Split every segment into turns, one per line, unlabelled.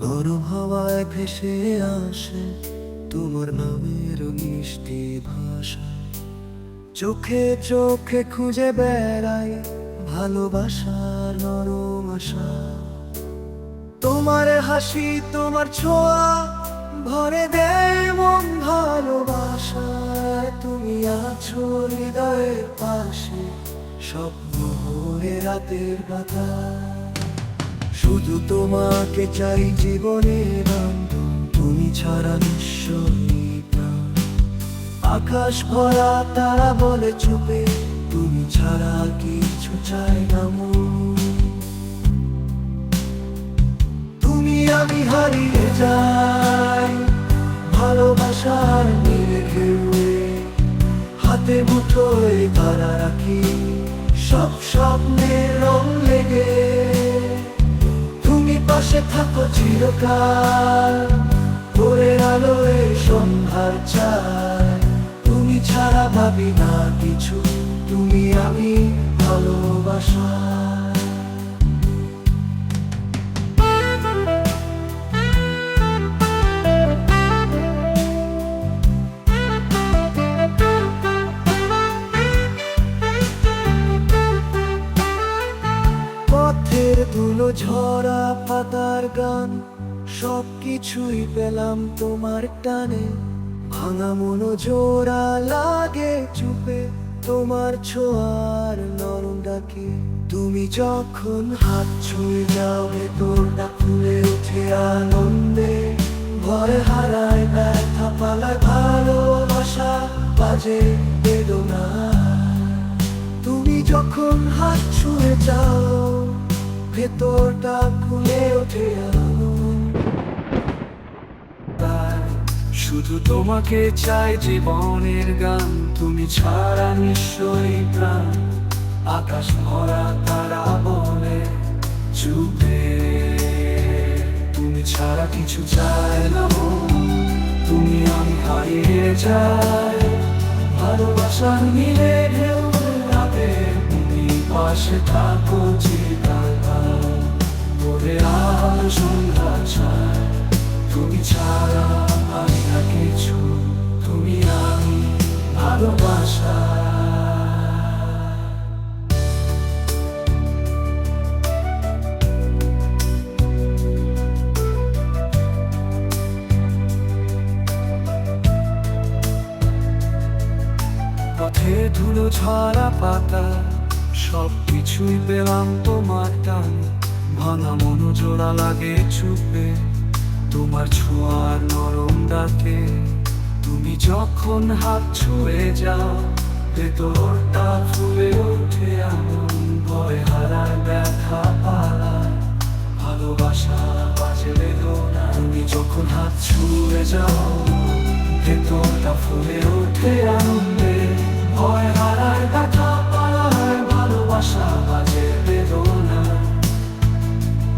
গরম হাওয়ায় ভেসে আসে তোমার নামের মিষ্টি ভাষা। চোখে চোখে খুঁজে বেড়াই ভালোবাসার নরম আশা। তোমার হাসি তোমার ছোঁয়া ভরে দেয় মন ভালোবাসায়। তুমি আছো হৃদয়ের পাশে স্বপ্ন হয়ে রাতের কথা। শুধু তোমাকে চাই জীবনের বান্ধব, তুমি ছাড়া নিঃস্ব এই প্রাণ। আকাশ ভরা তারা বলে চুপে, তুমি ছাড়া কিছু চাই না মন। তুমি আমি হারিয়ে যাই ভালোবাসার নীড়ে। হাতে মুঠোয় তারা রাখি সব স্বপ্নের রং লেগে। তুমি পাশে থাকো চিরকাল, ভোরের আলোয় সন্ধ্যার চায়। তুমি ছাড়া ভাবি না কিছু, তুমি আমি ভালোবাসা। পথের ধুলো ঝরা পাতার গান, সবকিছুই পেলাম তোমার টানে। ভাঙা মনো জোড়া লাগে চুপে, তোমার ছোঁয়ার নরম ডাকে। তুমি যখন হাত ছুঁয়ে যাও ভেতরটা ফুলে ওঠে আনন্দে। ভয় হারায় ব্যথা পালায় ভালোবাসা বাজে বেদনা। তুমি যখন হাত ছুঁয়ে যাও ভেতরটা ফুলে ওঠে আনন্দ। শুধু তোমাকে চাই জীবনের গান, তুমি ছাড়া নিশ্চয়ই প্রাণ। আকাশ ভরা তারা বলে চুপে, তুমি ছাড়া কিছু চাই না মন। তুমি আমি হারিয়ে যাই ভালোবাসার নীড়ে ঢেউ রাতে। তুমি পাশে থাকো চিরকাল, ভোরে আলো সন্ধ্যা ছায়। তুমি ছাড়া আমি না কিছু, তুমি আমি ভালোবাসা। পথে ধুলো ঝরা পাতা, সবকিছুই পেলাম তোমার টান। ভাঙা মনো জোড়া লাগে চুপে, তোমার ছোঁয়ার নরম ডাকে। তুমি যখন হাত ছুঁয়ে যাও ভেতরটা ফুলে ওঠে এমন। ভয় হারায় ব্যথা পালায় ভালোবাসা বাজে বেদনা। তুমি যখন হাত ছুঁয়ে যাও ভেতরটা ফুলে ওঠে আনন্দে। ভয় হারায় ব্যথা পালায় ভালোবাসা বাজে বেদনা।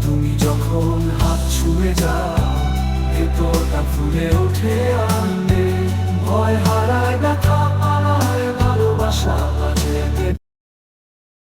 তুমি যখন হাত ছুঁয়ে যাও ভেতরটা ফুলে ওঠে আনন্দে।